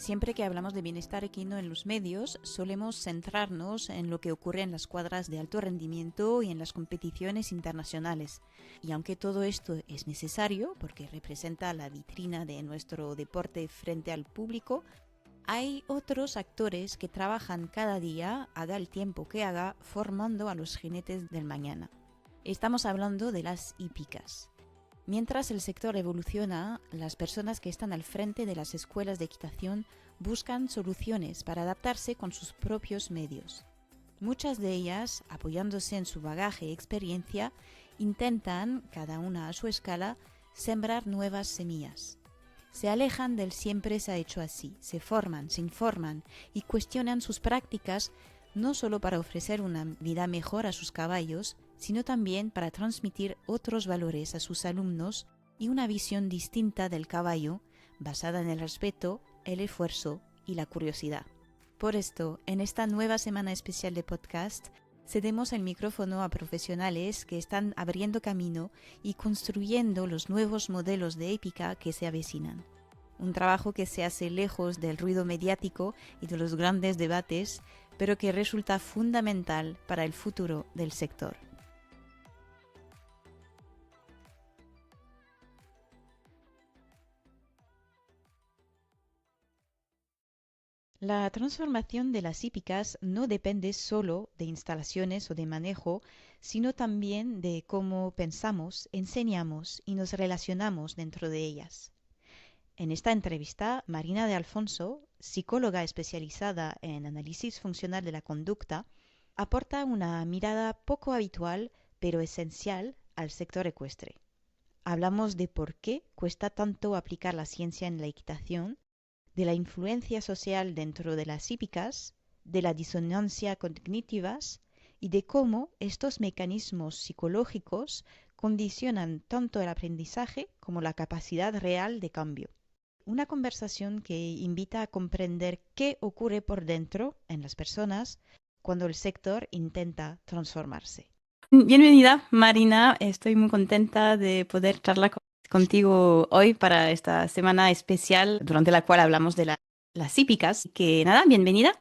Siempre que hablamos de bienestar equino en los medios, solemos centrarnos en lo que ocurre en las cuadras de alto rendimiento y en las competiciones internacionales. Y aunque todo esto es necesario, porque representa la vitrina de nuestro deporte frente al público, hay otros actores que trabajan cada día, haga el tiempo que haga, formando a los jinetes del mañana. Estamos hablando de las hípicas. Mientras el sector evoluciona, las personas que están al frente de las escuelas de equitación buscan soluciones para adaptarse con sus propios medios. Muchas de ellas, apoyándose en su bagaje y experiencia, intentan, cada una a su escala, sembrar nuevas semillas. Se alejan del siempre se ha hecho así, se forman, se informan y cuestionan sus prácticas no solo para ofrecer una vida mejor a sus caballos, sino también para transmitir otros valores a sus alumnos y una visión distinta del caballo, basada en el respeto, el esfuerzo y la curiosidad. Por esto, en esta nueva semana especial de podcast, cedemos el micrófono a profesionales que están abriendo camino y construyendo los nuevos modelos de épica que se avecinan. Un trabajo que se hace lejos del ruido mediático y de los grandes debates, pero que resulta fundamental para el futuro del sector. La transformación de las hípicas no depende solo de instalaciones o de manejo, sino también de cómo pensamos, enseñamos y nos relacionamos dentro de ellas. En esta entrevista, Marina de Alfonso, psicóloga especializada en análisis funcional de la conducta, aporta una mirada poco habitual, pero esencial, al sector ecuestre. Hablamos de por qué cuesta tanto aplicar la ciencia en la equitación, de la influencia social dentro de las hípicas, de la disonancia cognitivas y de cómo estos mecanismos psicológicos condicionan tanto el aprendizaje como la capacidad real de cambio. Una conversación que invita a comprender qué ocurre por dentro en las personas cuando el sector intenta transformarse. Bienvenida, Marina. Estoy muy contenta de poder charlar contigo hoy para esta semana especial durante la cual hablamos de las hípicas. Que nada, bienvenida.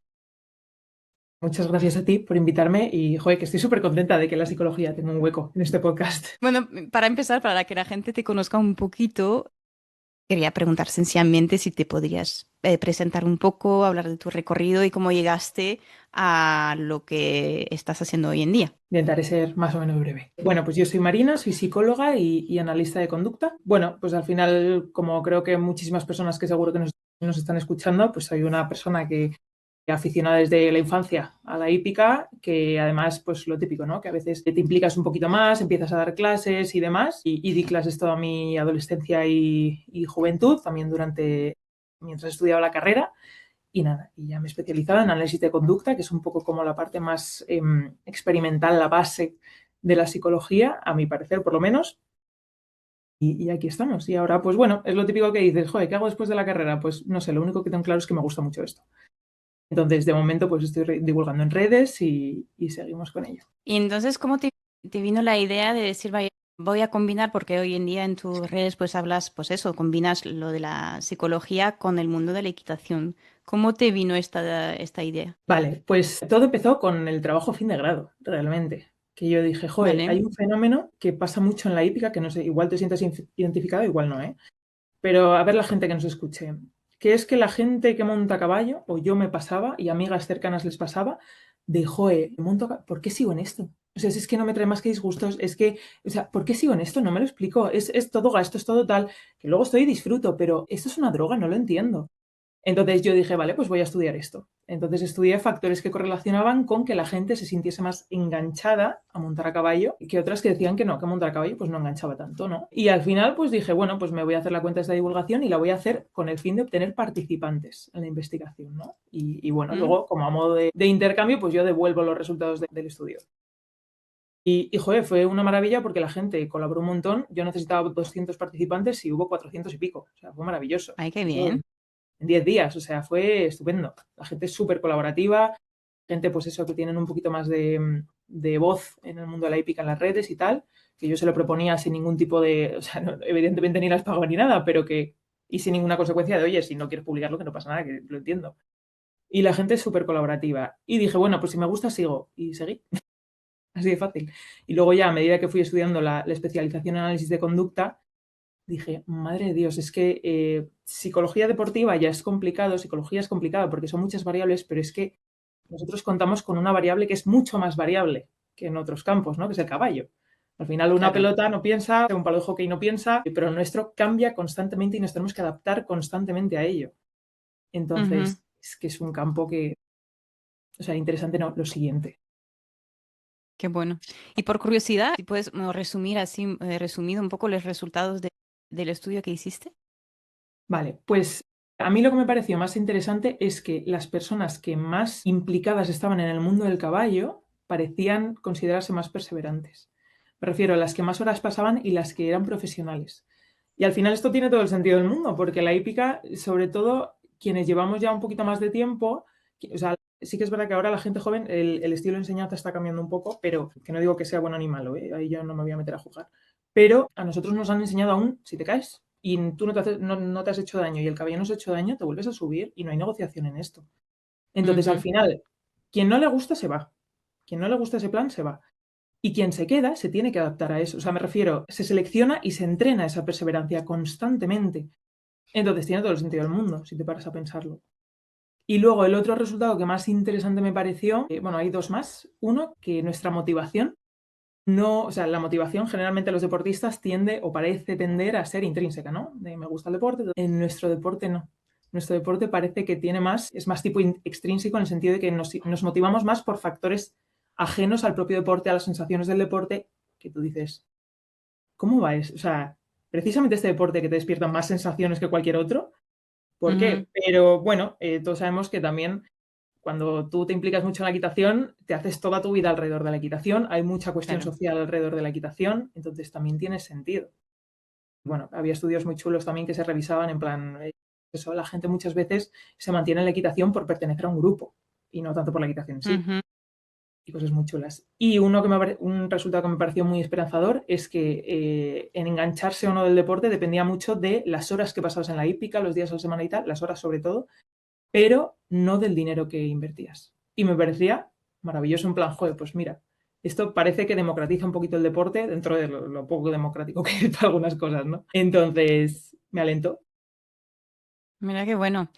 Muchas gracias a ti por invitarme y, joder, que estoy súper contenta de que la psicología tenga un hueco en este podcast. Bueno, para empezar, para que la gente te conozca un poquito, quería preguntar sencillamente si te podrías presentar un poco, hablar de tu recorrido y cómo llegaste a lo que estás haciendo hoy en día. Intentaré ser más o menos breve. Bueno, pues yo soy Marina, soy psicóloga y analista de conducta. Bueno, pues al final, como creo que muchísimas personas que seguro que nos están escuchando, pues soy una persona que aficionada desde la infancia a la hípica, que además, pues lo típico, ¿no? Que a veces te implikas un poquito más, empiezas a dar clases y demás, y di clases toda mi adolescencia y juventud, también mientras estudiaba la carrera, y nada, y ya me he especializado en análisis de conducta, que es un poco como la parte más experimental, la base de la psicología, a mi parecer, por lo menos. Y aquí estamos. Y ahora, pues bueno, es lo típico que dices, joder, ¿qué hago después de la carrera? Pues no sé, lo único que tengo claro es que me gusta mucho esto. Entonces, de momento, pues estoy divulgando en redes y seguimos con ello. Y entonces, ¿cómo te vino la idea de decir, vaya, voy a combinar, porque hoy en día en tus redes pues hablas, pues eso, combinas lo de la psicología con el mundo de la equitación? ¿Cómo te vino esta idea? Vale, pues todo empezó con el trabajo fin de grado, realmente. Que yo dije, joder, Vale. hay un fenómeno que pasa mucho en la hípica, que no sé, igual te sientas identificado, igual no, ¿eh? Pero a ver la gente que nos escuche, que es que la gente que monta a caballo, o yo me pasaba, y amigas cercanas les pasaba, de, joe, ¿por qué sigo en esto? O sea, es que no me trae más que disgustos, es que, o sea, ¿por qué sigo en esto? No me lo explico, es todo gasto, es todo tal, que luego estoy y disfruto, pero esto es una droga, no lo entiendo. Entonces yo dije, vale, pues voy a estudiar esto. Entonces estudié factores que correlacionaban con que la gente se sintiese más enganchada a montar a caballo que otras que decían que no, que montar a caballo pues no enganchaba tanto, ¿no? Y al final pues dije, bueno, pues me voy a hacer la cuenta de esta divulgación y la voy a hacer con el fin de obtener participantes en la investigación, ¿no? Y bueno, luego como a modo de intercambio pues yo devuelvo los resultados del estudio. Y joder, fue una maravilla porque la gente colaboró un montón. Yo necesitaba 200 participantes y hubo 400 y pico. O sea, fue maravilloso. Ay, qué bien. En 10 días, o sea, fue estupendo. La gente es súper colaborativa, gente pues eso, que tienen un poquito más de voz en el mundo de la hípica en las redes y tal, que yo se lo proponía sin ningún tipo de, o sea, evidentemente ni las pagaba ni nada, pero que Y sin ninguna consecuencia de, oye, si no quieres publicarlo, que no pasa nada, que lo entiendo. Y la gente es súper colaborativa. Y dije, bueno, pues si me gusta, sigo. Y seguí. Así de fácil. Y luego ya, a medida que fui estudiando la especialización en análisis de conducta, dije, madre de Dios, es que psicología deportiva ya es complicado, psicología es complicado porque son muchas variables, pero es que nosotros contamos con una variable que es mucho más variable que en otros campos, ¿no? Que es el caballo. Al final una Claro. pelota no piensa, un palo de hockey no piensa, pero el nuestro cambia constantemente y nos tenemos que adaptar constantemente a ello. Ujú. Entonces, es que es un campo que, o sea, interesante, no, lo siguiente. Qué bueno. Y por curiosidad, si puedes resumir así, resumido un poco los resultados del estudio que hiciste. Vale, pues a mí lo que me pareció más interesante es que las personas que más implicadas estaban en el mundo del caballo parecían considerarse más perseverantes. Me refiero a las que más horas pasaban y las que eran profesionales. Y al final esto tiene todo el sentido del mundo, porque la hípica, sobre todo quienes llevamos ya un poquito más de tiempo, o sea, sí que es verdad que ahora la gente joven, el estilo de enseñanza está cambiando un poco, pero que no digo que sea bueno ni malo, ¿eh? Ahí yo no me voy a meter a juzgar. Pero a nosotros nos han enseñado aún, si te caes y tú no te has hecho daño y el caballo no se ha hecho daño, te vuelves a subir y no hay negociación en esto. Entonces, al Ujú. final, quien no le gusta se va. Quien no le gusta ese plan se va. Y quien se queda se tiene que adaptar a eso. O sea, me refiero, se selecciona y se entrena esa perseverancia constantemente. Entonces tiene todo el sentido del mundo, si te paras a pensarlo. Y luego el otro resultado que más interesante me pareció, bueno, hay dos más. Uno, que nuestra motivación no, o sea, la motivación generalmente a los deportistas tiende o parece tender a ser intrínseca, ¿no? De me gusta el deporte. En nuestro deporte no. Nuestro deporte parece que tiene más, es más tipo extrínseco en el sentido de que nos motivamos más por factores ajenos al propio deporte, a las sensaciones del deporte, que tú dices, ¿cómo va eso? O sea, precisamente este deporte que te despierta más sensaciones que cualquier otro, ¿por Ujú. qué? Pero bueno, todos sabemos que también cuando tú te implicas mucho en la equitación, te haces toda tu vida alrededor de la equitación, hay mucha cuestión Claro. social alrededor de la equitación, entonces también tiene sentido. Bueno, había estudios muy chulos también que se revisaban en plan, eso, la gente muchas veces se mantiene en la equitación por pertenecer a un grupo y no tanto por la equitación en sí, Ujú. y cosas muy chulas. Y un resultado que me pareció muy esperanzador es que en engancharse o no del deporte dependía mucho de las horas que pasabas en la hípica, los días a la semana y tal, las horas sobre todo, pero no del dinero que invertías. Y me parecía maravilloso en plan, joder, pues mira, esto parece que democratiza un poquito el deporte dentro de lo poco democrático que es para algunas cosas, ¿no? Entonces, me alentó. Mira qué bueno.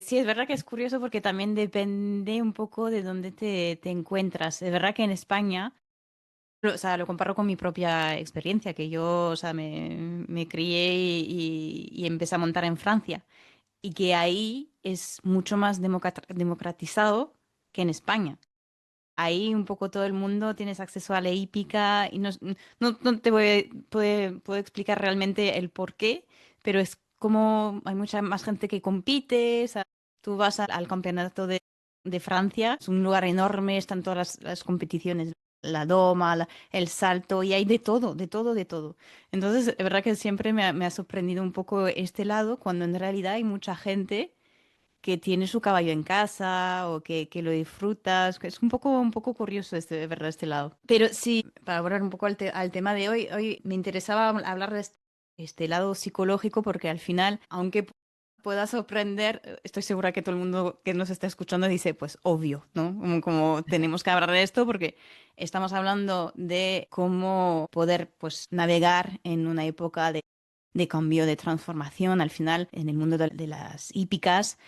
Sí, es verdad que es curioso porque también depende un poco de dónde te encuentras. Es verdad que en España, o sea, lo comparo con mi propia experiencia, que yo, o sea, me crié y empecé a montar en Francia. Y que ahí es mucho más democratizado que en España. Ahí un poco todo el mundo tienes acceso a la hípica y no te puedo explicar realmente el por qué, pero es como hay mucha más gente que compite. O sea, tú vas al campeonato de Francia, es un lugar enorme, están todas las competiciones, la doma, el salto, y hay de todo, de todo, de todo. Entonces, es verdad que siempre me ha sorprendido un poco este lado, cuando en realidad hay mucha gente que tiene su caballo en casa o que lo disfrutas. Es un poco curioso este, de verdad, este lado. Pero sí, para volver un poco al tema de hoy me interesaba hablar de este lado psicológico porque al final, aunque pueda sorprender, estoy segura que todo el mundo que nos está escuchando dice, pues obvio, ¿no? Como tenemos que hablar de esto porque estamos hablando de cómo poder, pues, navegar en una época de cambio, de transformación. Al final, en el mundo de las hípicas,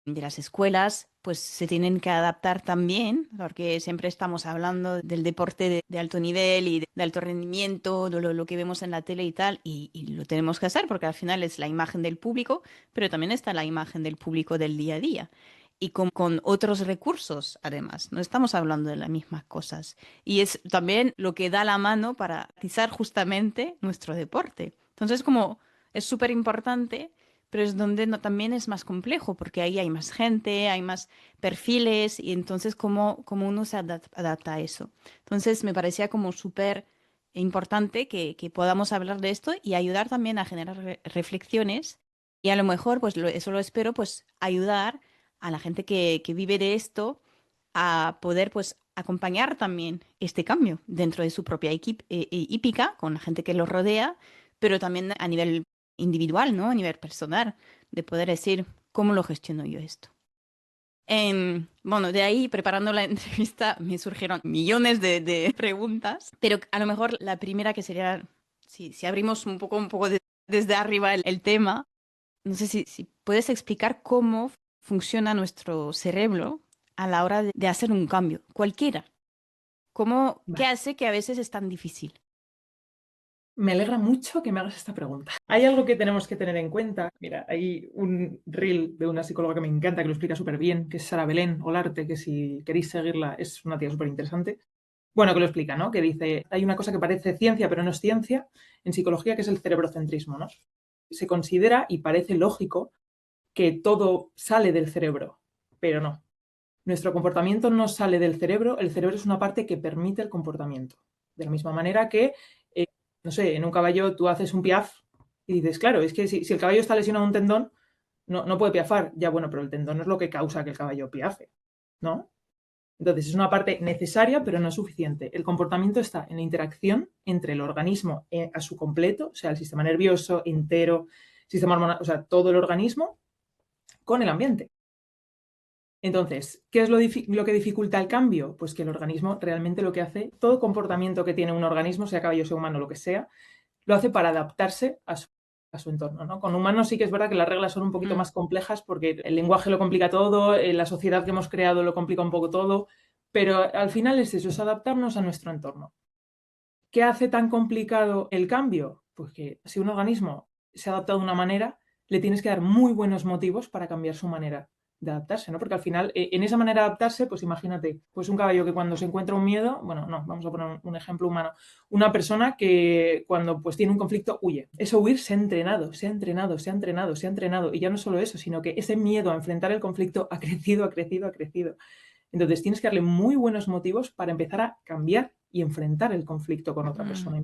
de las escuelas, pues se tienen que adaptar también, porque siempre estamos hablando del deporte de alto nivel y de alto rendimiento, de lo que vemos en la tele y tal, y lo tenemos que hacer porque al final es la imagen del público, pero también está la imagen del público del día a día. Y con otros recursos, además, no estamos hablando de las mismas cosas. Y es también lo que da la mano para atizar justamente nuestro deporte. Entonces, como es súper importante, pero es donde también es más complejo, porque ahí hay más gente, hay más perfiles, y entonces cómo uno se adapta a eso. Entonces me parecía como súper importante que podamos hablar de esto y ayudar también a generar reflexiones, y a lo mejor, pues eso lo espero, pues ayudar a la gente que vive de esto a poder, pues, acompañar también este cambio dentro de su propia hípica, con la gente que los rodea, pero también a nivel individual, ¿no? A nivel personal, de poder decir, ¿cómo lo gestiono yo esto? Bueno, de ahí, preparando la entrevista, me surgieron millones de preguntas, pero a lo mejor la primera que sería, si abrimos un poco desde arriba el tema, no sé si puedes explicar cómo funciona nuestro cerebro a la hora de hacer un cambio, cualquiera. ¿Qué Vale. hace que a veces es tan difícil? Me alegra mucho que me hagas esta pregunta. Hay algo que tenemos que tener en cuenta. Mira, hay un reel de una psicóloga que me encanta, que lo explica súper bien, que es Sara Belén Olarte, que si queréis seguirla es una tía súper interesante. Bueno, que lo explica, ¿no? Que dice, hay una cosa que parece ciencia, pero no es ciencia, en psicología, que es el cerebrocentrismo, ¿no? Se considera y parece lógico que todo sale del cerebro, pero no. Nuestro comportamiento no sale del cerebro, el cerebro es una parte que permite el comportamiento. De la misma manera que, no sé, en un caballo tú haces un piaf y dices, claro, es que si el caballo está lesionado un tendón, no puede piafar. Ya, bueno, pero el tendón no es lo que causa que el caballo piafe, ¿no? Entonces, es una parte necesaria, pero no es suficiente. El comportamiento está en la interacción entre el organismo a su completo, o sea, el sistema nervioso entero, sistema hormonal, o sea, todo el organismo, con el ambiente. Entonces, ¿qué es lo que dificulta el cambio? Pues que el organismo realmente lo que hace, todo comportamiento que tiene un organismo, sea caballo, sea humano, lo que sea, lo hace para adaptarse a su entorno, ¿no? Con humanos sí que es verdad que las reglas son un poquito Mm, más complejas porque el lenguaje lo complica todo, la sociedad que hemos creado lo complica un poco todo, pero al final es eso, es adaptarnos a nuestro entorno. ¿Qué hace tan complicado el cambio? Pues que si un organismo se adapta de una manera, le tienes que dar muy buenos motivos para cambiar su manera de adaptarse, ¿no? Porque al final, en esa manera de adaptarse, pues imagínate, pues un caballo que cuando se encuentra un miedo, bueno, no, vamos a poner un ejemplo humano, una persona que cuando pues tiene un conflicto huye. Eso huir se ha entrenado, se ha entrenado, se ha entrenado, se ha entrenado. Y ya no solo eso, sino que ese miedo a enfrentar el conflicto ha crecido, ha crecido, ha crecido. Entonces tienes que darle muy buenos motivos para empezar a cambiar y enfrentar el conflicto con otra mm, persona.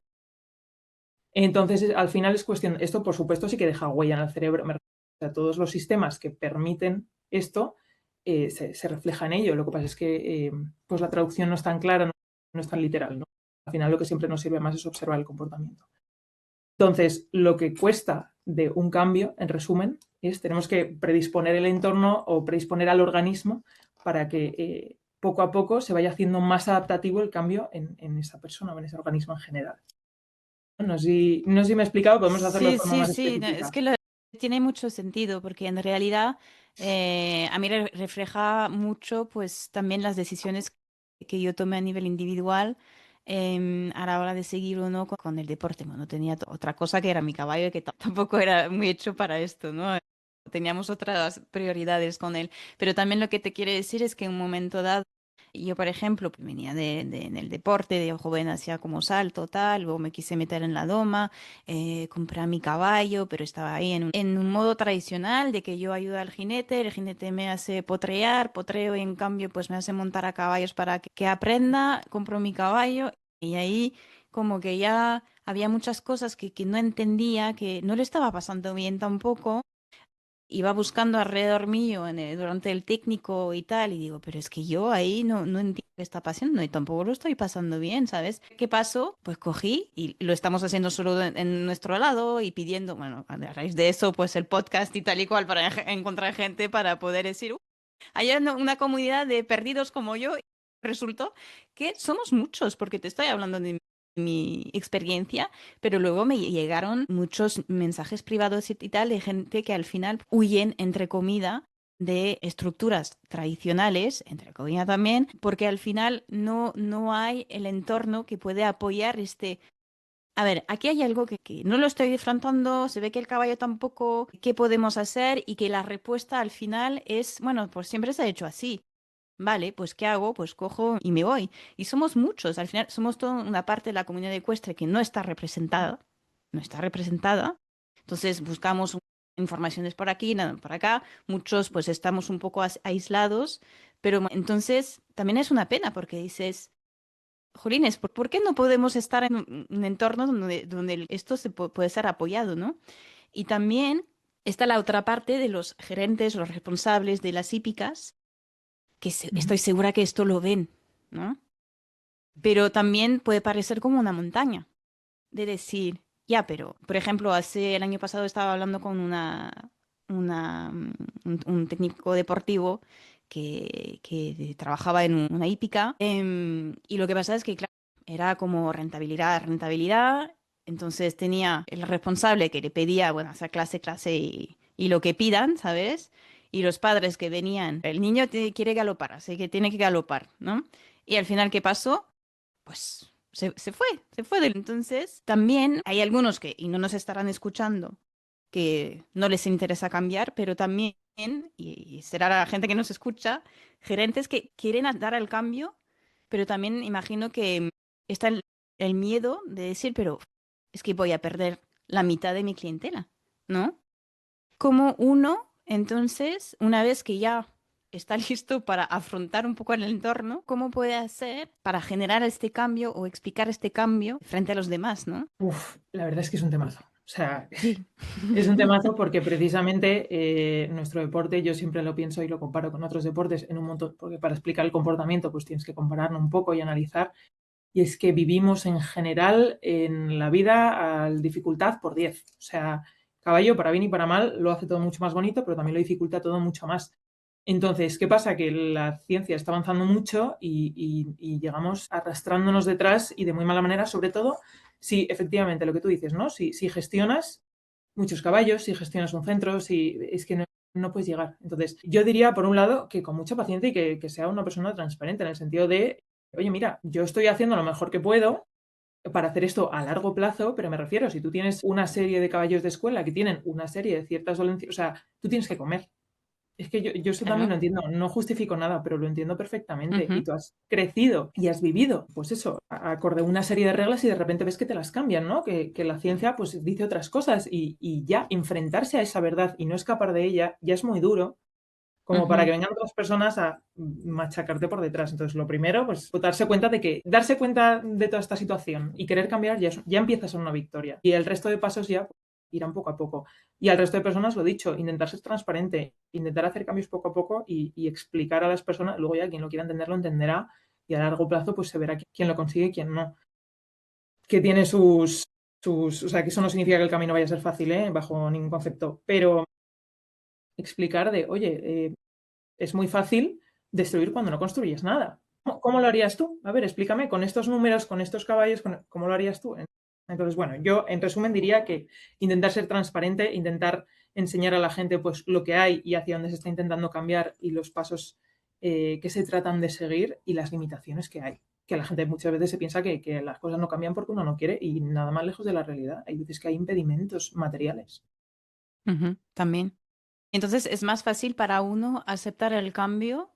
Entonces, al final es cuestión, esto por supuesto sí que deja huella en el cerebro, o sea, todos los sistemas que permiten esto se refleja en ello. Lo que pasa es que pues la traducción no es tan clara, no es tan literal, ¿no? Al final lo que siempre nos sirve más es observar el comportamiento. Entonces, lo que cuesta de un cambio, en resumen, es tenemos que predisponer el entorno o predisponer al organismo para que poco a poco se vaya haciendo más adaptativo el cambio en esa persona o en ese organismo en general. No sé si me he explicado, podemos hacerlo de sí, forma sí, más sí, no, es específica. que tiene mucho sentido porque en realidad a mí refleja mucho pues también las decisiones que yo tomé a nivel individual a la hora de seguir o no con el deporte. Bueno, tenía otra cosa que era mi caballo que tampoco era muy hecho para esto, ¿no? Teníamos otras prioridades con él. Pero también lo que te quiere decir es que en un momento dado yo, por ejemplo, venía en el deporte, de joven hacía como salto, tal, luego me quise meter en la doma, compré a mi caballo, pero estaba ahí en un modo tradicional de que yo ayudo al jinete, el jinete me hace potrear, potreo y en cambio pues me hace montar a caballos para que aprenda, compro mi caballo y ahí como que ya había muchas cosas que no entendía, que no le estaba pasando bien tampoco. Iba buscando alrededor mío durante el técnico y tal, y digo, pero es que yo ahí no entiendo qué está pasando y tampoco lo estoy pasando bien, ¿sabes? ¿Qué pasó? Pues cogí y lo estamos haciendo solo en nuestro lado y pidiendo, bueno, a raíz de eso, pues el podcast y tal y cual para encontrar gente para poder decir, hay una comunidad de perdidos como yo. Resultó que somos muchos, porque te estoy hablando de mi experiencia, pero luego me llegaron muchos mensajes privados y tal de gente que al final huyen, entre comida, de estructuras tradicionales, entre comillas también, porque al final no hay el entorno que puede apoyar este. A ver, aquí hay algo que no lo estoy disfrutando, se ve que el caballo tampoco, ¿qué podemos hacer? Y que la respuesta al final es, bueno, pues siempre se ha hecho así. Vale, pues ¿qué hago? Pues cojo y me voy. Y somos muchos, al final somos toda una parte de la comunidad ecuestre que no está representada, no está representada. Entonces buscamos informaciones por aquí, nada por acá. Muchos pues estamos un poco aislados, pero entonces también es una pena porque dices, Jolines, ¿por qué no podemos estar en un entorno donde esto puede ser apoyado, ¿no? Y también está la otra parte de los gerentes, los responsables de las hípicas que Ujú. estoy segura que esto lo ven, ¿no? Pero también puede parecer como una montaña, de decir, Ya, pero, por ejemplo, el año pasado estaba hablando con un técnico deportivo que trabajaba en una hípica, y lo que pasa es que, claro, era como rentabilidad, rentabilidad, entonces tenía el responsable que le pedía, bueno, hacer clase y lo que pidan, ¿sabes? Y los padres que venían, el niño quiere galopar, así que tiene que galopar, ¿no? Y al final, ¿qué pasó? Pues se fue del... Entonces, también hay algunos que, y no nos estarán escuchando, que no les interesa cambiar, pero también, y será la gente que nos escucha, gerentes que quieren dar al cambio, pero también imagino que está el miedo de decir, pero es que voy a perder la mitad de mi clientela, ¿no? Como uno, entonces, una vez que ya está listo para afrontar un poco el entorno, ¿cómo puede hacer para generar este cambio o explicar este cambio frente a los demás, ¿no? Uf, la verdad es que es un temazo. O sea, Sí. es un temazo porque precisamente nuestro deporte, yo siempre lo pienso y lo comparo con otros deportes en un montón, porque para explicar el comportamiento pues tienes que compararlo un poco y analizar. Y es que vivimos en general en la vida a dificultad por 10. O sea, caballo, para bien y para mal, lo hace todo mucho más bonito, pero también lo dificulta todo mucho más. Entonces, ¿qué pasa? Que la ciencia está avanzando mucho y llegamos arrastrándonos detrás y de muy mala manera, sobre todo si efectivamente lo que tú dices, ¿no? Si gestionas muchos caballos, si gestionas un centro, si es que no puedes llegar. Entonces, yo diría, por un lado, que con mucha paciencia y que sea una persona transparente en el sentido de, oye, mira, yo estoy haciendo lo mejor que puedo para hacer esto a largo plazo, pero me refiero, si tú tienes una serie de caballos de escuela que tienen una serie de ciertas dolencias, o sea, tú tienes que comer. Es que yo eso también Claro. lo entiendo, no justifico nada, pero lo entiendo perfectamente. Y Ujú. tú has crecido y has vivido, pues eso, acorde a una serie de reglas y de repente ves que te las cambian, ¿no? Que la ciencia pues dice otras cosas y ya enfrentarse a esa verdad y no escapar de ella ya es muy duro, como para que Ujú. vengan otras personas a machacarte por detrás. Entonces, lo primero, pues darse cuenta de toda esta situación y querer cambiar ya empieza a ser una victoria. Y el resto de pasos ya pues, irán poco a poco. Y al resto de personas, lo dicho, intentar ser transparente, intentar hacer cambios poco a poco y explicar a las personas, luego ya quien lo quiera entender lo entenderá y a largo plazo pues se verá quién lo consigue y quién no. Que tiene o sea, que eso no significa que el camino vaya a ser fácil, ¿eh? Bajo ningún concepto, pero explicar de, oye, es muy fácil destruir cuando no construyes nada. ¿Cómo lo harías tú? A ver, explícame con estos números, con estos caballos, ¿cómo lo harías tú? Entonces, bueno, yo en resumen diría que intentar ser transparente, intentar enseñar a la gente pues lo que hay y hacia dónde se está intentando cambiar y los pasos que se tratan de seguir y las limitaciones que hay. Que la gente muchas veces se piensa que las cosas no cambian porque uno no quiere y nada más lejos de la realidad. Hay veces que hay impedimentos materiales. Ujú. También. Entonces es más fácil para uno aceptar el cambio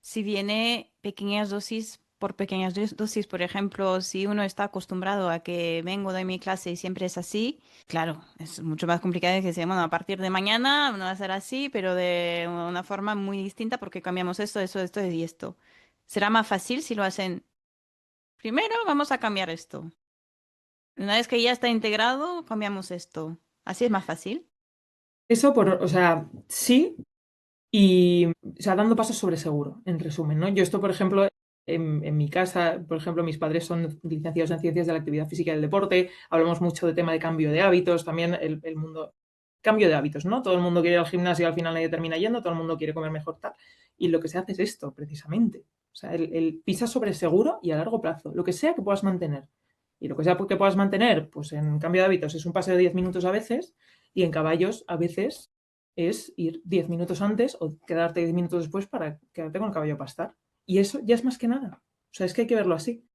si viene pequeñas dosis por pequeñas dosis. Por ejemplo, si uno está acostumbrado a que vengo de mi clase y siempre es así, claro, es mucho más complicado que decir, bueno, a partir de mañana no va a ser así, pero de una forma muy distinta porque cambiamos esto, esto y esto. Será más fácil si lo hacen primero, vamos a cambiar esto. Una vez que ya está integrado, cambiamos esto. Así es más fácil. Eso o sea, sí, y, o sea, dando pasos sobre seguro, en resumen, ¿no? Yo esto, por ejemplo, en mi casa, por ejemplo, mis padres son licenciados en Ciencias de la Actividad Física y del Deporte, hablamos mucho de tema de cambio de hábitos, también el mundo, cambio de hábitos, ¿no? Todo el mundo quiere ir al gimnasio y al final nadie termina yendo, todo el mundo quiere comer mejor, tal. Y lo que se hace es esto, precisamente. O sea, el pisa sobre seguro y a largo plazo, lo que sea que puedas mantener. Y lo que sea que puedas mantener, pues en cambio de hábitos es un paseo de 10 minutos a veces, y en caballos a veces es ir 10 minutos antes o quedarte 10 minutos después para quedarte con el caballo a pastar. Y eso ya es más que nada. O sea, es que hay que verlo así.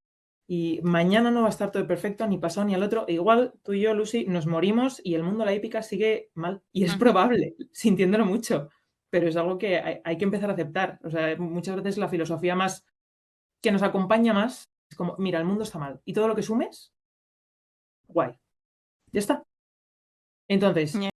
Y mañana no va a estar todo perfecto, ni pasado ni al otro. E igual tú y yo, Lucy, nos morimos y el mundo de la hípica sigue mal. Y es Ujú. probable, sintiéndolo mucho. Pero es algo que hay que empezar a aceptar. O sea, muchas veces la filosofía más que nos acompaña más es como, mira, el mundo está mal. Y todo lo que sumes, guay. Ya está. Entonces, Ya.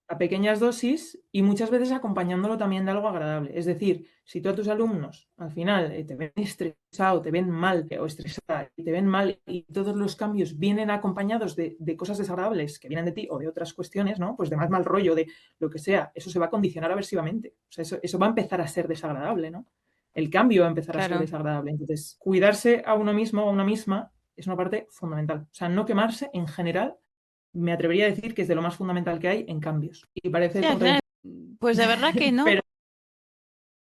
a pequeñas dosis y muchas veces acompañándolo también de algo agradable. Es decir, si tú a tus alumnos al final te ven estresado, te ven mal o estresada y te ven mal y todos los cambios vienen acompañados de cosas desagradables que vienen de ti o de otras cuestiones, ¿no? Pues de más mal rollo, de lo que sea, eso se va a condicionar aversivamente. O sea, eso va a empezar a ser desagradable, ¿no? El cambio va a empezar a ser Claro. desagradable. Entonces, cuidarse a uno mismo o a una misma es una parte fundamental. O sea, no quemarse en general me atrevería a decir que es de lo más fundamental que hay en cambios. Y parece Sí, al final, contradictorio, pues de verdad que no. pero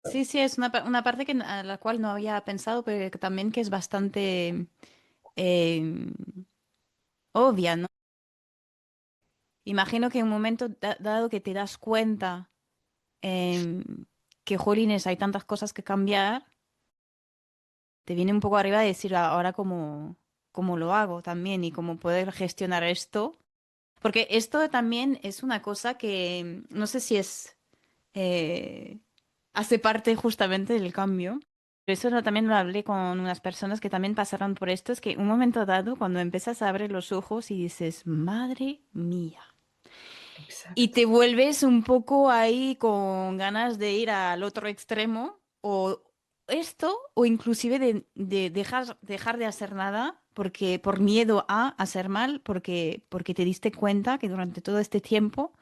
Sí, sí, es una parte a la cual no había pensado, pero que también que es bastante eh, obvia, ¿no? Imagino que en un momento dado que te das cuenta em, que, jolines, hay tantas cosas que cambiar, te viene un poco arriba de decir ahora cómo lo hago también y cómo poder gestionar esto. Porque esto también es una cosa que no sé si eh, hace parte justamente del cambio. Pero eso también lo hablé con unas personas que también pasaron por esto, es que un momento dado, cuando empiezas a abrir los ojos y dices, madre mía, y exacto. te vuelves un poco ahí con ganas de ir al otro extremo, o esto, o inclusive de dejar de hacer nada. Porque por miedo a hacer mal, porque te diste cuenta que durante todo este tiempo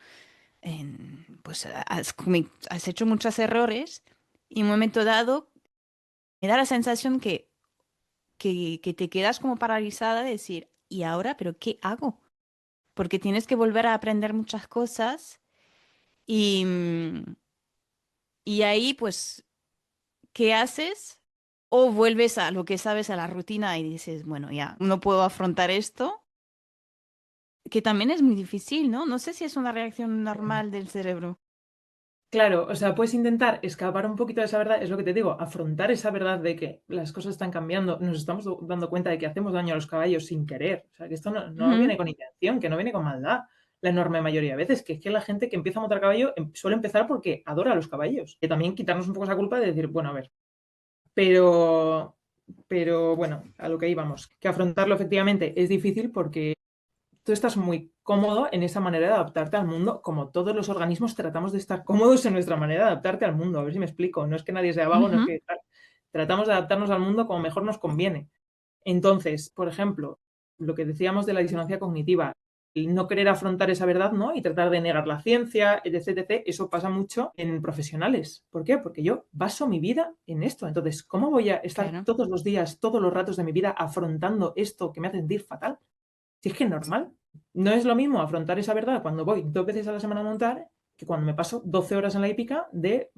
pues has hecho muchos errores y en un momento dado me da la sensación que te quedas como paralizada de decir, ¿y ahora? ¿Pero qué hago? Porque tienes que volver a aprender muchas cosas y ahí pues, ¿qué haces? O vuelves a lo que sabes, a la rutina y dices, bueno, ya, no puedo afrontar esto, que también es muy difícil, ¿no? No sé si es una reacción normal del cerebro. Claro, o sea, puedes intentar escapar un poquito de esa verdad, es lo que te digo, afrontar esa verdad de que las cosas están cambiando, nos estamos dando cuenta de que hacemos daño a los caballos sin querer, o sea, que esto no Ujú. viene con intención, que no viene con maldad, la enorme mayoría de veces, que es que la gente que empieza a montar caballo suele empezar porque adora a los caballos, que también quitarnos un poco esa culpa de decir, bueno, a ver, pero, pero bueno, a lo que íbamos, que afrontarlo efectivamente es difícil porque tú estás muy cómodo en esa manera de adaptarte al mundo, como todos los organismos tratamos de estar cómodos en nuestra manera de adaptarte al mundo. A ver si me explico. No es que nadie sea vago, no es Ujú. que tal. Tratamos de adaptarnos al mundo como mejor nos conviene. Entonces, por ejemplo, lo que decíamos de la disonancia cognitiva, el no querer afrontar esa verdad, ¿no? Y tratar de negar la ciencia, etc, etc, eso pasa mucho en profesionales. ¿Por qué? Porque yo baso mi vida en esto. Entonces, ¿cómo voy a estar Claro, todos los días, todos los ratos de mi vida afrontando esto que me hace sentir fatal? Si es que es normal. No es lo mismo afrontar esa verdad cuando voy 2 veces a la semana a montar que cuando me paso 12 horas en la hípica de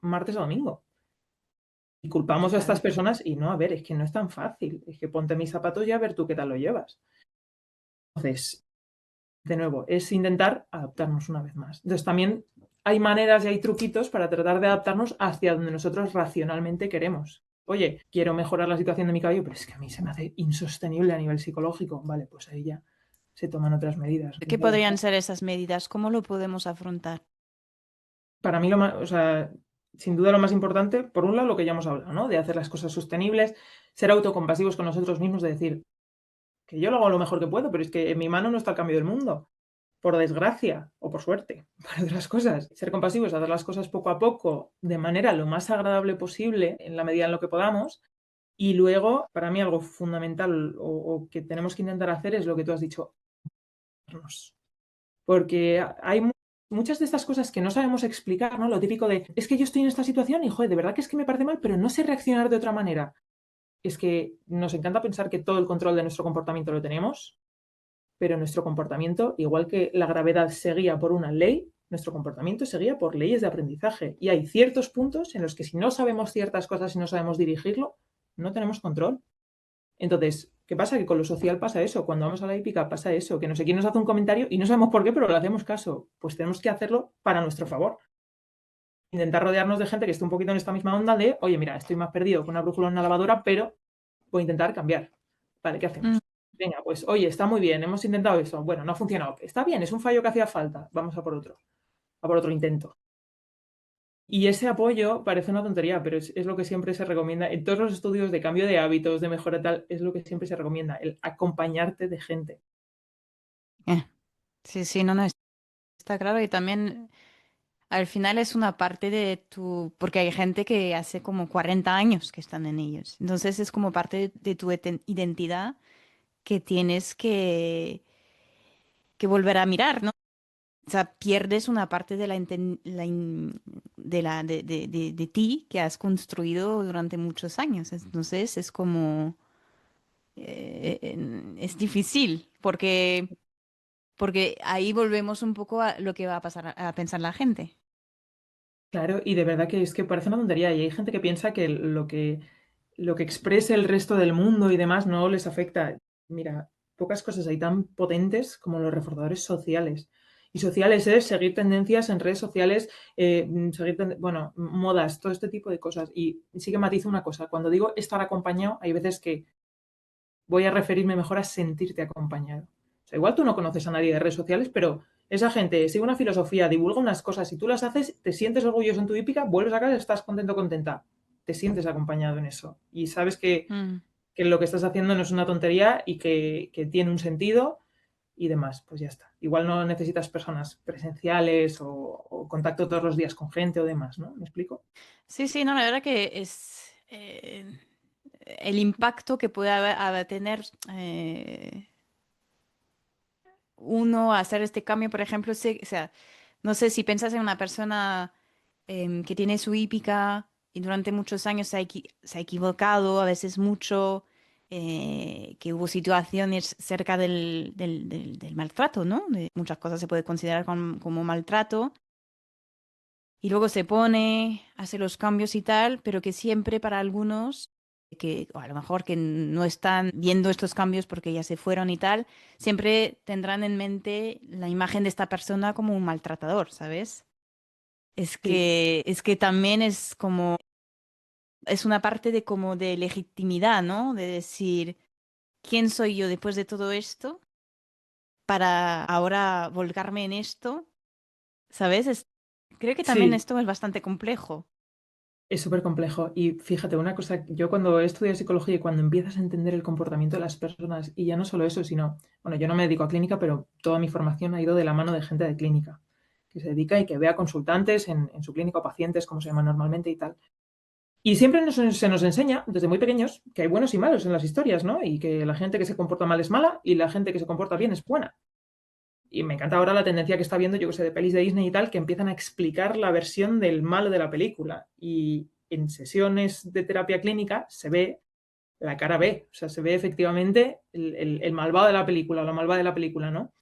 martes a domingo. Y culpamos a estas claro. personas y no, a ver, es que no es tan fácil. Es que ponte mis zapatos y a ver tú qué tal lo llevas. Entonces, de nuevo, es intentar adaptarnos una vez más. Entonces, también hay maneras y hay truquitos para tratar de adaptarnos hacia donde nosotros racionalmente queremos. Oye, quiero mejorar la situación de mi caballo, pero es que a mí se me hace insostenible a nivel psicológico. Vale, pues ahí ya se toman otras medidas. ¿Qué podrían ser esas medidas? ¿Cómo lo podemos afrontar? Para mí, lo más, o sea, sin duda lo más importante, por un lado, lo que ya hemos hablado, ¿no? De hacer las cosas sostenibles, ser autocompasivos con nosotros mismos, de decir que yo lo hago lo mejor que puedo, pero es que en mi mano no está el cambio del mundo, por desgracia o por suerte, para otras cosas. Ser compasivos, hacer las cosas poco a poco, de manera lo más agradable posible, en la medida en lo que podamos. Y luego, para mí, algo fundamental o que tenemos que intentar hacer es lo que tú has dicho, porque hay muchas de estas cosas que no sabemos explicar, ¿no? Lo típico de, es que yo estoy en esta situación y, joder, de verdad que es que me parece mal, pero no sé reaccionar de otra manera. Es que nos encanta pensar que todo el control de nuestro comportamiento lo tenemos, pero nuestro comportamiento, igual que la gravedad se guía por una ley, nuestro comportamiento se guía por leyes de aprendizaje. Y hay ciertos puntos en los que si no sabemos ciertas cosas y no sabemos dirigirlo, no tenemos control. Entonces, ¿qué pasa? Que con lo social pasa eso. Cuando vamos a la hípica pasa eso, que no sé quién nos hace un comentario y no sabemos por qué, pero le hacemos caso. Pues tenemos que hacerlo para nuestro favor. Intentar rodearnos de gente que esté un poquito en esta misma onda de, oye, mira, estoy más perdido con una brújula en una lavadora, pero voy a intentar cambiar. Vale, ¿qué Mm, hacemos? Venga, pues, oye, está muy bien, hemos intentado eso. Bueno, no ha funcionado. Está bien, es un fallo que hacía falta. Vamos a por otro intento. Y ese apoyo parece una tontería, pero es lo que siempre se recomienda en todos los estudios de cambio de hábitos, de mejora tal, es lo que siempre se recomienda, el acompañarte de gente. eh, Sí, sí, no, no, está claro. Y también al final es una parte de porque hay gente que hace como 40 años que están en ellos. Entonces es como parte de tu identidad que tienes que volver a mirar, ¿no? O sea, pierdes una parte de de ti que has construido durante muchos años. Entonces es como, es difícil porque porque ahí volvemos un poco a lo que va a pasar a pensar la gente. Claro, y de verdad que es que parece una tontería y hay gente que piensa que lo que exprese el resto del mundo y demás no les afecta. Mira, pocas cosas hay tan potentes como los reforzadores sociales. Y sociales es seguir tendencias en redes sociales, bueno, modas, todo este tipo de cosas. Y sí que matizo una cosa, cuando digo estar acompañado, hay veces que voy a referirme mejor a sentirte acompañado. O sea, igual tú no conoces a nadie de redes sociales, pero esa gente sigue una filosofía, divulga unas cosas y tú las haces, te sientes orgulloso en tu hípica, vuelves a casa, estás contento, contenta. Te sientes acompañado en eso. Y sabes Mm. que lo que estás haciendo no es una tontería y que tiene un sentido y demás. Pues ya está. Igual no necesitas personas presenciales o contacto todos los días con gente o demás, ¿no? ¿Me explico? Sí, sí, no, la verdad que es el impacto que puede tener uno hacer este cambio, por ejemplo, o sea, no sé si piensas en una persona que tiene su hípica y durante muchos años se ha equivocado, a veces mucho, que hubo situaciones cerca del maltrato, ¿no? Muchas cosas se puede considerar como maltrato. Y luego se pone, hace los cambios y tal, pero que siempre para algunos, que o a lo mejor que no están viendo estos cambios porque ya se fueron y tal, siempre tendrán en mente la imagen de esta persona como un maltratador, ¿sabes? Sí, Es que también es como, es una parte de como de legitimidad, ¿no? De decir, ¿quién soy yo después de todo esto para ahora volcarme en esto? ¿Sabes? Creo que también sí, esto es bastante complejo. es súper complejo. Y fíjate, una cosa, yo cuando he estudiado psicología y cuando empiezas a entender el comportamiento de las personas, y ya no solo eso, sino, bueno, yo no me dedico a clínica, pero toda mi formación ha ido de la mano de gente de clínica, que se dedica y que ve a consultantes en su clínica o pacientes, como se llama normalmente y tal. Y siempre se nos enseña, desde muy pequeños, que hay buenos y malos en las historias, ¿no? Y que la gente que se comporta mal es mala y la gente que se comporta bien es buena. Y me encanta ahora la tendencia que está viendo, yo que sé, de pelis de Disney y tal, que empiezan a explicar la versión del malo de la película. Y en sesiones de terapia clínica se ve la cara B, o sea, se ve efectivamente el malvado de la película, o la malvada de la película, ¿no?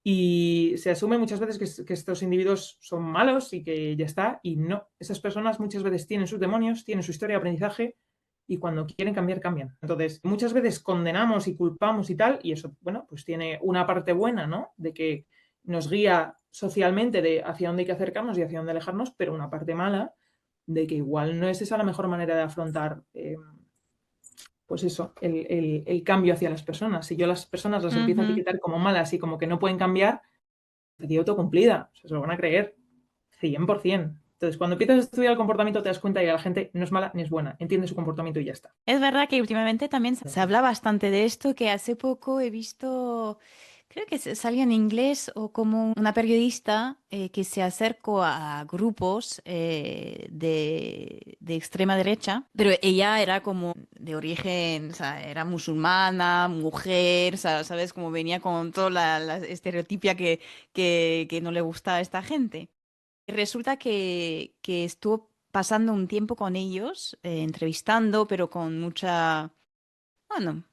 Y se asume muchas veces que estos individuos son malos y que ya está, y no. Esas personas muchas veces tienen sus demonios, tienen su historia de aprendizaje y cuando quieren cambiar, cambian. Entonces, muchas veces condenamos y culpamos y tal, y eso, bueno, pues tiene una parte buena, ¿no? De que nos guía socialmente de hacia dónde hay que acercarnos y hacia dónde alejarnos, pero una parte mala de que igual no es esa la mejor manera de afrontar, pues eso, el cambio hacia las personas. Si yo las personas las empiezo a Ujú. etiquetar como malas y como que no pueden cambiar, profecía autocumplida, o sea, se lo van a creer, 100%. Entonces, cuando empiezas a estudiar el comportamiento, te das cuenta que la gente no es mala ni es buena, entiende su comportamiento y ya está. Es verdad que últimamente también se habla bastante de esto, que hace poco he visto, creo que salió en inglés o como una periodista que se acercó a grupos de extrema derecha, pero ella era como de origen, o sea, era musulmana, mujer, ¿sabes? Como venía con toda la estereotipia que no le gusta a esta gente. Resulta que estuvo pasando un tiempo con ellos, entrevistando, pero con mucha, bueno,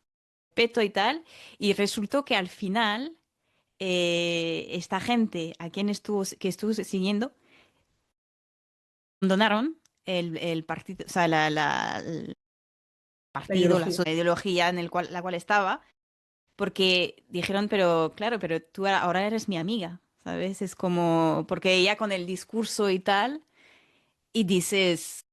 peto y tal, y resultó que al final esta gente a quien que estuvo siguiendo abandonaron el partido, o sea, el La partido, ideología. la ideología en la cual estaba, porque dijeron, pero claro, pero tú ahora eres mi amiga, ¿sabes? Es como, porque ella con el discurso y tal, y dices...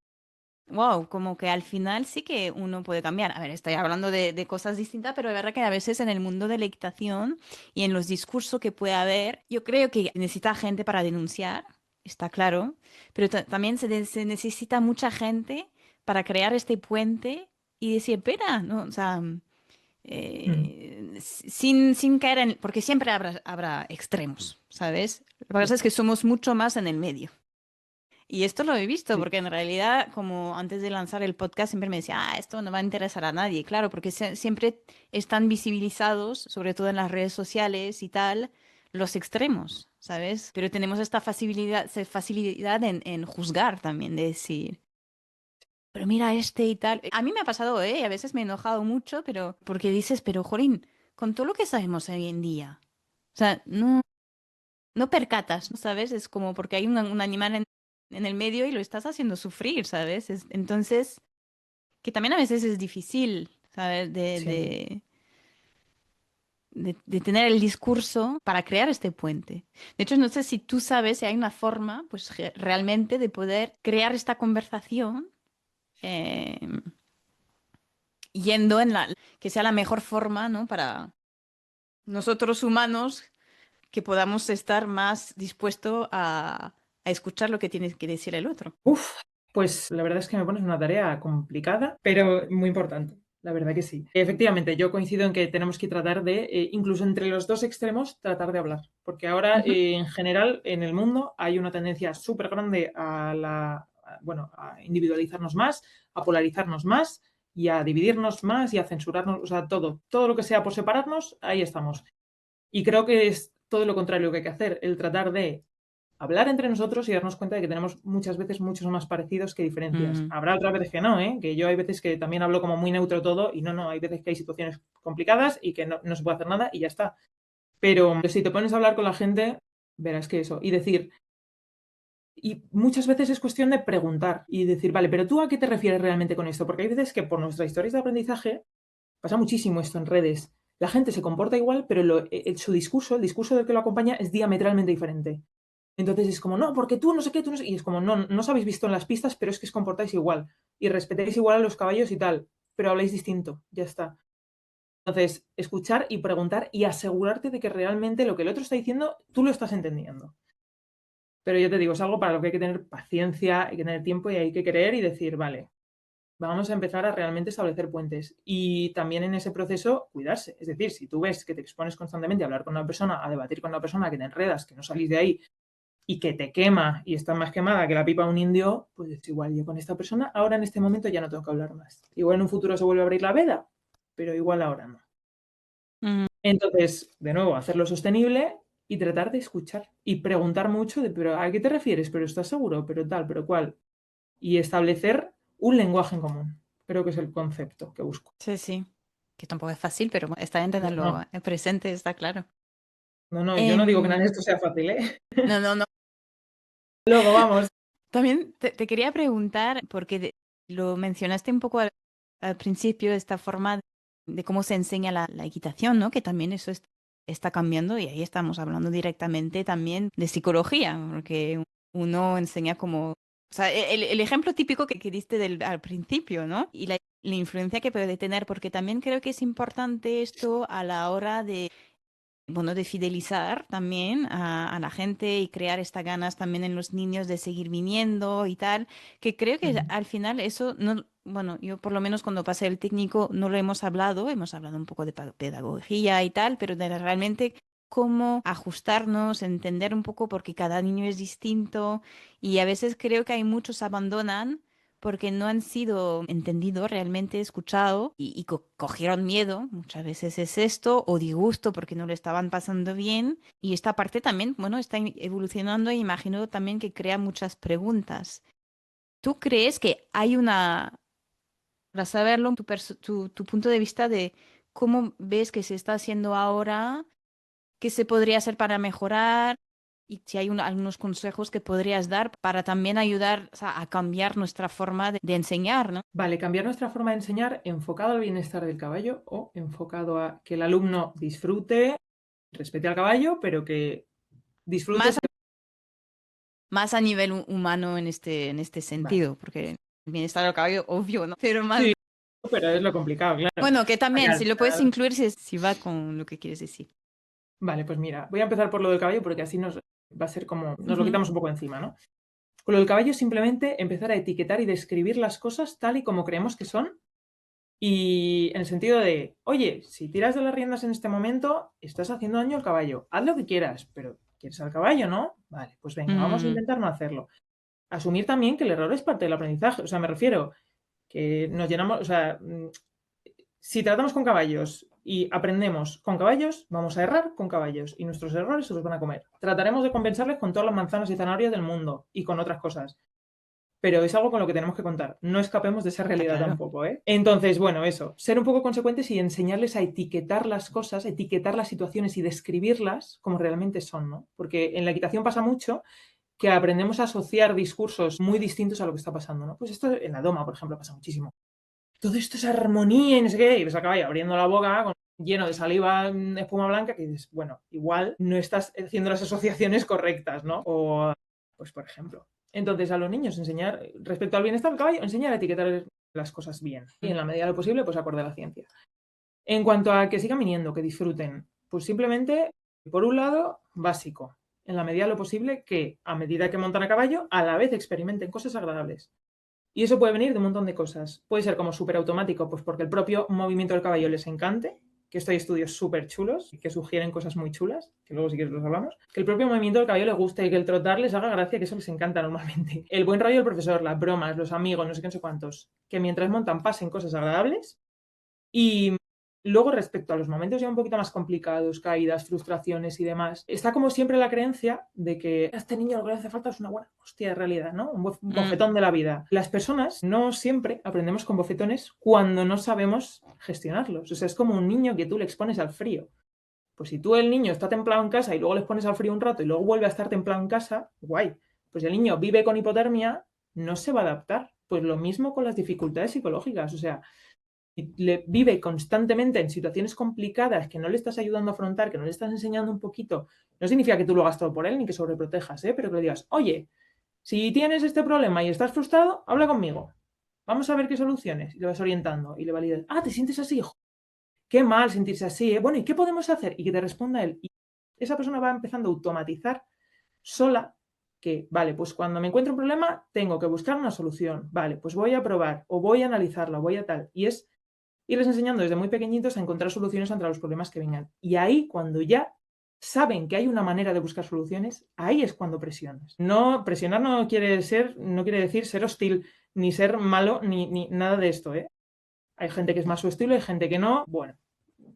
Wow, como que al final sí que uno puede cambiar. A ver, estoy hablando de cosas distintas, pero es verdad que a veces en el mundo de la equitación y en los discursos que puede haber, yo creo que necesita gente para denunciar, está claro, pero también se necesita mucha gente para crear este puente y decir, espera, ¿no? O sea, Mm, sin caer en... Porque siempre habrá extremos, ¿sabes? Lo que sí, pasa es que somos mucho más en el medio. Y esto lo he visto, sí. porque en realidad, como antes de lanzar el podcast, siempre me decía, esto no va a interesar a nadie. Claro, porque siempre están visibilizados, sobre todo en las redes sociales y tal, los extremos, ¿sabes? Pero tenemos esta facilidad en juzgar también, de decir, pero mira este y tal. A mí me ha pasado, ¿eh? A veces me he enojado mucho, pero porque dices, pero jolín, con todo lo que sabemos hoy en día. sea, no percatas, ¿no? ¿Sabes? Es como porque hay un animal en el medio y lo estás haciendo sufrir, ¿sabes? Entonces, que también a veces es difícil, ¿sabes? Sí. De tener el discurso para crear este puente. De hecho, no sé si tú sabes si hay una forma, pues realmente de poder crear esta conversación eh, yendo en que sea la mejor forma, ¿no? Para nosotros humanos que podamos estar más dispuestos a escuchar lo que tiene que decir el otro. Uf, pues la verdad es que me pones una tarea complicada, pero muy importante. La verdad que sí. Efectivamente, yo coincido en que tenemos que tratar de, incluso entre los dos extremos, tratar de hablar. Porque ahora, Ujú. en general, en el mundo hay una tendencia súper grande bueno, a individualizarnos más, a polarizarnos más y a dividirnos más y a censurarnos. O sea, todo lo que sea por separarnos, ahí estamos. Y creo que es todo lo contrario que hay que hacer, el tratar de hablar entre nosotros y darnos cuenta de que tenemos muchas veces muchos más parecidos que diferencias. Mm, Habrá otras veces que no, ¿eh? Que yo hay veces que también hablo como muy neutro todo y no, hay veces que hay situaciones complicadas y que no se puede hacer nada y ya está. Pero si te pones a hablar con la gente, verás que eso. Y decir, y muchas veces es cuestión de preguntar y decir, vale, pero tú a qué te refieres realmente con esto? Porque hay veces que por nuestras historias de aprendizaje pasa muchísimo esto en redes. La gente se comporta igual, pero su discurso, el discurso del que lo acompaña es diametralmente diferente. Entonces es como, no, porque tú no sé qué, tú no sé. Y es como, no os habéis visto en las pistas, pero es que os comportáis igual. Y respetáis igual a los caballos y tal, pero habláis distinto, ya está. Entonces, escuchar y preguntar y asegurarte de que realmente lo que el otro está diciendo, tú lo estás entendiendo. Pero yo te digo, es algo para lo que hay que tener paciencia, hay que tener tiempo y hay que querer y decir, vale, vamos a empezar a realmente establecer puentes. Y también en ese proceso, cuidarse. Es decir, si tú ves que te expones constantemente a hablar con una persona, a debatir con una persona, que te enredas, que no salís de ahí y que te quema y está más quemada que la pipa de un indio, pues es igual, yo con esta persona ahora en este momento ya no tengo que hablar más. Igual en un futuro se vuelve a abrir la veda, pero igual ahora no. mm, Entonces, de nuevo, hacerlo sostenible y tratar de escuchar y preguntar mucho de, pero ¿a qué te refieres? ¿Pero estás seguro? ¿Pero tal? ¿Pero cuál? Y establecer un lenguaje en común. Creo que es el concepto que busco. sí, sí. Que tampoco es fácil, pero está bien tenerlo No, presente, está claro. yo no digo que nada Em, de esto sea fácil, ¿eh? no, no, no. Luego vamos. También te quería preguntar, porque lo mencionaste un poco al principio, esta forma de cómo se enseña la equitación, ¿no? Que también eso está cambiando y ahí estamos hablando directamente también de psicología, porque uno enseña como, o sea, el ejemplo típico que diste al principio, ¿no? Y la influencia que puede tener, porque también creo que es importante esto a la hora de bueno, de fidelizar también a la gente y crear estas ganas también en los niños de seguir viniendo y tal, que creo que Ujú. al final eso no, bueno, yo por lo menos cuando pasé el técnico no lo hemos hablado un poco de pedagogía y tal, pero de realmente cómo ajustarnos, entender un poco porque cada niño es distinto y a veces creo que hay muchos abandonan porque no han sido entendidos, realmente escuchado y cogieron miedo, muchas veces es esto, o disgusto porque no lo estaban pasando bien. Y esta parte también, bueno, está evolucionando e imagino también que crea muchas preguntas. ¿Tú crees que hay para saberlo, tu punto de vista de cómo ves que se está haciendo ahora, qué se podría hacer para mejorar? Y si hay algunos consejos que podrías dar para también ayudar, o sea, a cambiar nuestra forma de enseñar, ¿no? Vale, cambiar nuestra forma de enseñar enfocado al bienestar del caballo o enfocado a que el alumno disfrute, respete al caballo, pero que disfrute. Más, más a nivel humano en este Vale. sentido, porque el bienestar del caballo, obvio, ¿no? Pero más, Sí, pero es lo complicado, claro. bueno, que Porque también, al si lo puedes final- incluir, si va con lo que quieres decir. Vale, pues mira, voy a empezar por lo del caballo porque así nos va a ser como, nos lo Ujú. quitamos un poco encima, ¿no? Con lo del caballo es simplemente empezar a etiquetar y describir las cosas tal y como creemos que son. Y en el sentido de, oye, si tiras de las riendas en este momento, estás haciendo daño al caballo. Haz lo que quieras, pero quieres al caballo, ¿no? Vale, pues venga, vamos a Mm, intentar no hacerlo. Asumir también que el error es parte del aprendizaje. O sea, me refiero que nos llenamos, o sea, si tratamos con caballos y aprendemos con caballos, vamos a errar con caballos y nuestros errores se los van a comer. Trataremos de compensarles con todas las manzanas y zanahorias del mundo y con otras cosas. pero es algo con lo que tenemos que contar. No escapemos de esa realidad claro. tampoco, ¿eh? Entonces, bueno, eso, ser un poco consecuentes y enseñarles a etiquetar las cosas, etiquetar las situaciones y describirlas como realmente son, ¿no? Porque en la equitación pasa mucho que aprendemos a asociar discursos muy distintos a lo que está pasando, ¿no? Pues esto en la doma, por ejemplo, pasa muchísimo. Todo esto es armonía y no sé qué, y ves acaba abriendo la boca lleno de saliva, espuma blanca, que dices, bueno, igual no estás haciendo las asociaciones correctas, ¿no? O, pues, por ejemplo. Entonces, a los niños enseñar, respecto al bienestar del caballo, enseñar a etiquetar las cosas bien. Y en la medida de lo posible, pues acorde a la ciencia. En cuanto a que sigan viniendo, que disfruten, pues simplemente, por un lado, básico. En la medida de lo posible, que a medida que montan a caballo, a la vez experimenten cosas agradables. Y eso puede venir de un montón de cosas. Puede ser como súper automático, pues porque el propio movimiento del caballo les encante, que esto hay estudios súper chulos que sugieren cosas muy chulas, que luego si quieres los hablamos. Que el propio movimiento del caballo les guste y que el trotar les haga gracia, que eso les encanta normalmente. El buen rollo del profesor, las bromas, los amigos, no sé qué, no sé cuántos. Que mientras montan pasen cosas agradables. Y luego, respecto a los momentos ya un poquito más complicados, caídas, frustraciones y demás, está como siempre la creencia de que a este niño lo que le hace falta es una buena hostia de realidad, ¿no? Un bofetón de la vida. Las personas no siempre aprendemos con bofetones cuando no sabemos gestionarlos. O sea, es como un niño que tú le expones al frío. Pues si tú el niño está templado en casa y luego le pones al frío un rato y luego vuelve a estar templado en casa, guay. Pues el niño vive con hipotermia, no se va a adaptar. Pues lo mismo con las dificultades psicológicas. O sea, vive constantemente en situaciones complicadas que no le estás ayudando a afrontar, que no le estás enseñando un poquito, no significa que tú lo hagas todo por él ni que sobreprotejas, pero que le digas, oye, si tienes este problema y estás frustrado, habla conmigo. Vamos a ver qué soluciones. Y le vas orientando y le validas. Ah, ¿te sientes así? Qué mal sentirse así, ¿eh? Bueno, ¿y qué podemos hacer? Y que te responda él. Y esa persona va empezando a automatizar sola que, vale, pues cuando me encuentro un problema, tengo que buscar una solución. Vale, pues voy a probar o voy a analizarla, voy a tal. Y es irles enseñando desde muy pequeñitos a encontrar soluciones ante los problemas que vengan. Y ahí, cuando ya saben que hay una manera de buscar soluciones, ahí es cuando presionas. No, presionar no quiere decir ser hostil, ni ser malo, ni nada de esto, ¿eh? Hay gente que es más su estilo, hay gente que no. Bueno,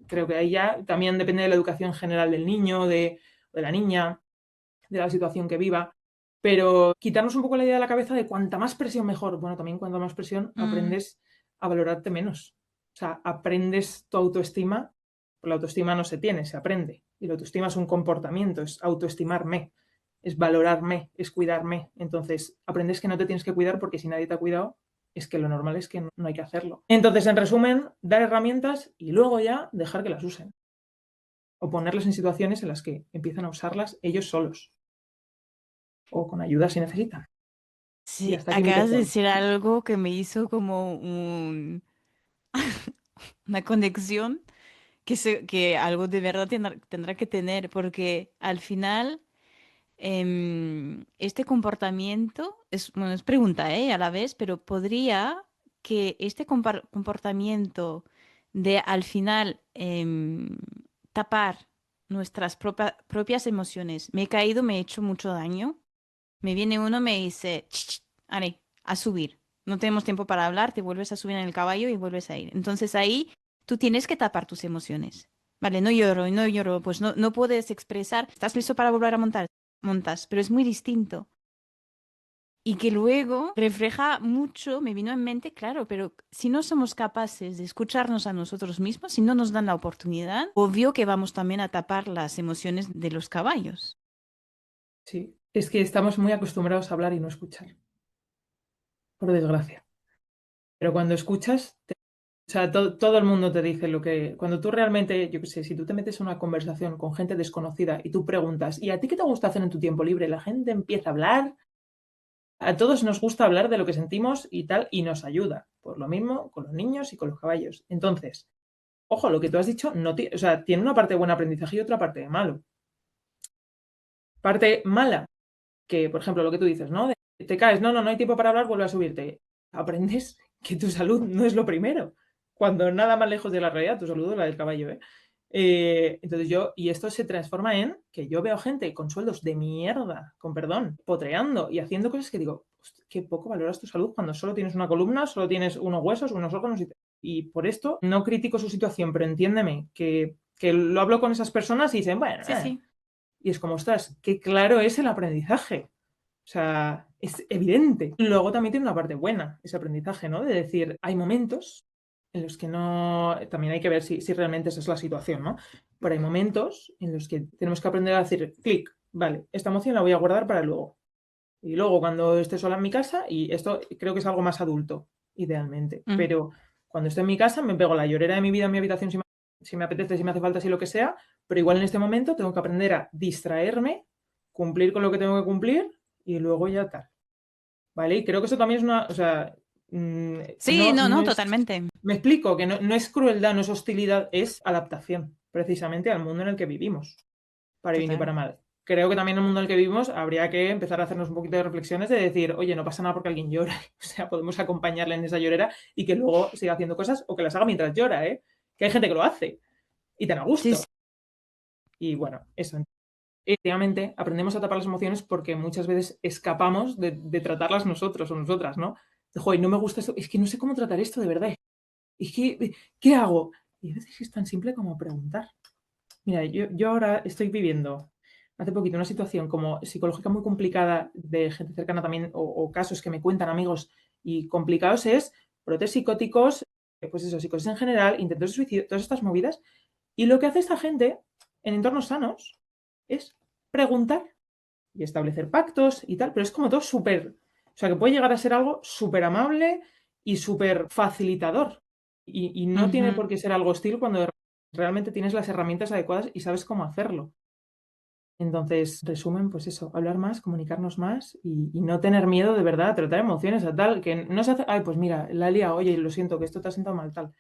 creo que ahí ya también depende de la educación general del niño, de la niña, de la situación que viva. Pero quitarnos un poco la idea de la cabeza de cuanta más presión mejor. Bueno, también cuanta más presión aprendes a valorarte menos. O sea, aprendes tu autoestima. La autoestima no se tiene, se aprende. Y la autoestima es un comportamiento, es autoestimarme, es valorarme, es cuidarme. Entonces, aprendes que no te tienes que cuidar porque si nadie te ha cuidado, es que lo normal es que no hay que hacerlo. Entonces, en resumen, dar herramientas y luego ya dejar que las usen. O ponerlos en situaciones en las que empiezan a usarlas ellos solos. O con ayuda si necesitan. Y Sí, hasta aquí mi acabas de TED. decir algo que me hizo como una conexión que algo de verdad tendrá que tener, porque al final este comportamiento bueno, es pregunta, a la vez, pero podría que este comportamiento de al final tapar nuestras propias emociones, me he caído, me he hecho mucho daño, me viene uno, me dice, "Ch, ch, Ale, a subir. No tenemos tiempo para hablar, te vuelves a subir en el caballo y vuelves a ir. Entonces ahí tú tienes que tapar tus emociones. Vale, no lloro, no lloro, pues no puedes expresar. ¿Estás listo para volver a montar? Montas, pero es muy distinto. Y que luego refleja mucho, me vino en mente, claro, pero si no somos capaces de escucharnos a nosotros mismos, si no nos dan la oportunidad, obvio que vamos también a tapar las emociones de los caballos. Sí, es que estamos muy acostumbrados a hablar y no escuchar, por desgracia. Pero cuando escuchas, o sea, todo el mundo te dice lo que... Cuando tú realmente, yo qué sé, si tú te metes en una conversación con gente desconocida y tú preguntas, ¿y a ti qué te gusta hacer en tu tiempo libre? La gente empieza a hablar, a todos nos gusta hablar de lo que sentimos y tal, y nos ayuda. Por lo mismo con los niños y con los caballos. Entonces, ojo, lo que tú has dicho, no o sea, tiene una parte de buen aprendizaje y otra parte de malo. Parte mala, que, por ejemplo, lo que tú dices, ¿no? Te caes, no hay tiempo para hablar, vuelve a subirte. Aprendes que tu salud no es lo primero. Cuando nada más lejos de la realidad, tu salud es la del caballo, ¿eh? Entonces y esto se transforma en que yo veo gente con sueldos de mierda, con perdón, potreando y haciendo cosas que digo, qué poco valoras tu salud cuando solo tienes una columna, solo tienes unos huesos, unos órganos y por esto no critico su situación, pero entiéndeme que lo hablo con esas personas y dicen, bueno, Sí, sí. y es como, ostras, qué claro es el aprendizaje. O sea, es evidente. Luego también tiene una parte buena ese aprendizaje, ¿no? De decir, hay momentos en los que no, también hay que ver si realmente esa es la situación, ¿no? Pero hay momentos en los que tenemos que aprender a decir, clic, vale, esta emoción la voy a guardar para luego. Y luego cuando esté sola en mi casa, y esto creo que es algo más adulto, idealmente, Mm. pero cuando esté en mi casa me pego la llorera de mi vida en mi habitación si me apetece, si me hace falta, si lo que sea, pero igual en este momento tengo que aprender a distraerme, cumplir con lo que tengo que cumplir y luego ya tal. ¿Vale? Y creo que eso también es una, o sea, Sí, no, no no, es, totalmente. me explico, que no es crueldad, no es hostilidad, es adaptación, precisamente al mundo en el que vivimos, para bien y Total. para mal. Creo que también en el mundo en el que vivimos habría que empezar a hacernos un poquito de reflexiones de decir, oye, no pasa nada porque alguien llora, o sea, podemos acompañarle en esa llorera y que luego siga haciendo cosas o que las haga mientras llora, ¿eh? Que hay gente que lo hace y tan a Sí, sí. gusto. Y bueno, eso. Efectivamente, aprendemos a tapar las emociones porque muchas veces escapamos de tratarlas nosotros o nosotras, ¿no? De, joder, no me gusta esto, es que no sé cómo tratar esto de verdad. Es que, ¿qué hago? Y a veces es tan simple como preguntar. Mira, yo ahora estoy viviendo hace poquito una situación como psicológica muy complicada de gente cercana también, o casos que me cuentan amigos y complicados, es brotes psicóticos, pues eso, psicosis en general, intentos de suicidio, todas estas movidas. Y lo que hace esta gente en entornos sanos es preguntar y establecer pactos y tal, pero es como todo súper, o sea, que puede llegar a ser algo súper amable y súper facilitador. Y no tiene Ujú. por qué ser algo hostil cuando realmente tienes las herramientas adecuadas y sabes cómo hacerlo. Entonces, resumen, pues eso, hablar más, comunicarnos más y no tener miedo de verdad a tratar emociones a tal, que no se hace, ay, pues mira, la he liado, oye, lo siento, que esto te ha sentado mal, tal.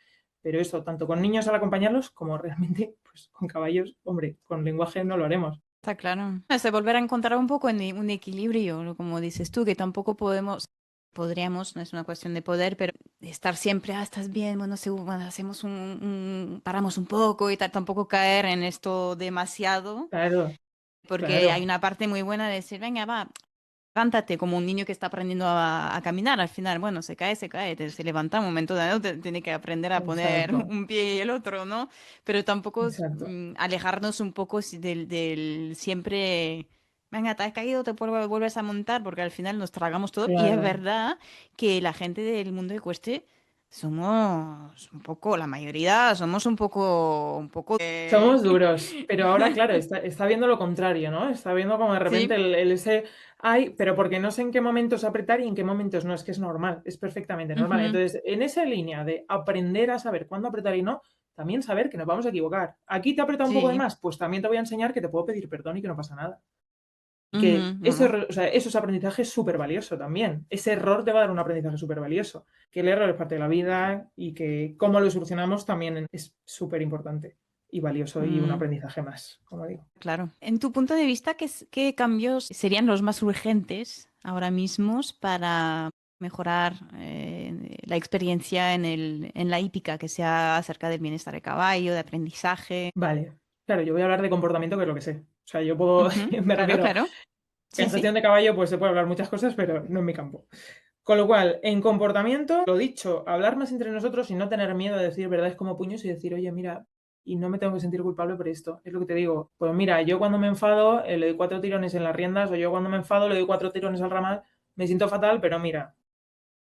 Pero eso, tanto con niños al acompañarlos como realmente, pues con caballos, hombre, con lenguaje no lo haremos. Está claro. Es de volver a encontrar un poco un equilibrio, ¿no? Como dices tú, que tampoco podríamos, no es una cuestión de poder, pero estar siempre, estás bien, bueno, bueno, hacemos paramos un poco y tal, tampoco caer en esto demasiado, Claro, porque hay claro, una parte muy buena de decir, venga, va, levántate como un niño que está aprendiendo a caminar. Al final, bueno, se cae, se levanta un momento dado, tiene que aprender a poner exacto, un pie y el otro, ¿no? Pero tampoco exacto. alejarnos un poco del siempre, venga, te has caído, vuelves a montar, porque al final nos tragamos todo. Y es Claro. verdad que la gente del mundo ecuestre somos un poco, la mayoría somos un poco Somos duros, pero ahora, claro, está viendo lo contrario, ¿no? Está viendo como de repente Sí. el ese, ay, pero porque no sé en qué momentos apretar y en qué momentos no, es que es normal, es perfectamente normal. Ujú. Entonces, en esa línea de aprender a saber cuándo apretar y no, también saber que nos vamos a equivocar. Aquí te he apretado un poco de Sí. más, pues también te voy a enseñar que te puedo pedir perdón y que no pasa nada. Ujú, no. O sea, eso es aprendizaje súper valioso también. Ese error te va a dar un aprendizaje súper valioso. Que el error es parte de la vida y que cómo lo solucionamos también es súper importante y valioso y un Mm. aprendizaje más, como digo. Claro. En tu punto de vista, ¿qué cambios serían los más urgentes ahora mismos para mejorar la experiencia en la hípica, que sea acerca del bienestar de caballo, de aprendizaje? Vale, claro, yo voy a hablar de comportamiento, que es lo que sé. O sea, yo puedo, Ujú. me Claro, refiero, claro. Sí, en sí. gestión de caballo, pues se puede hablar muchas cosas, pero no en mi campo. Con lo cual, en comportamiento, lo dicho, hablar más entre nosotros y no tener miedo de decir verdades como puños y decir, oye, mira, y no me tengo que sentir culpable por esto. Es lo que te digo. Pues mira, yo cuando me enfado le doy 4 tirones en las riendas, o yo cuando me enfado le doy 4 tirones al ramal, me siento fatal, pero mira,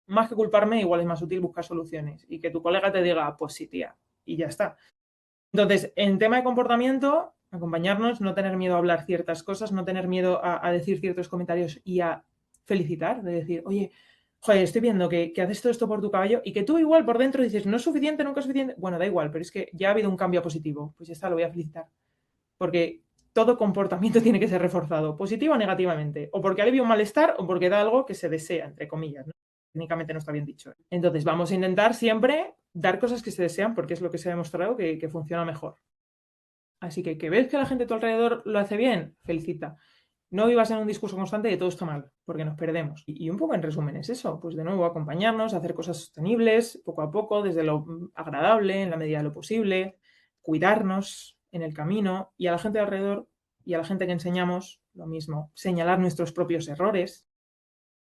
más que culparme, igual es más útil buscar soluciones y que tu colega te diga, pues sí, tía, y ya está. Entonces, en tema de comportamiento, acompañarnos, no tener miedo a hablar ciertas cosas, no tener miedo a decir ciertos comentarios y a felicitar, de decir, oye, joder, estoy viendo que haces todo esto por tu caballo y que tú igual por dentro dices, no es suficiente, nunca es suficiente. Bueno, da igual, pero es que ya ha habido un cambio positivo. Pues ya está, lo voy a felicitar. Porque todo comportamiento tiene que ser reforzado, positivo o negativamente. O porque alivia un malestar o porque da algo que se desea, entre comillas, ¿no? Técnicamente no está bien dicho. Entonces, vamos a intentar siempre dar cosas que se desean porque es lo que se ha demostrado que funciona mejor. Así que ves que la gente a tu alrededor lo hace bien, felicita. No vivas en un discurso constante de todo está mal, porque nos perdemos. Y un poco en resumen es eso, pues de nuevo acompañarnos, hacer cosas sostenibles, poco a poco, desde lo agradable, en la medida de lo posible, cuidarnos en el camino y a la gente de alrededor y a la gente que enseñamos lo mismo, señalar nuestros propios errores,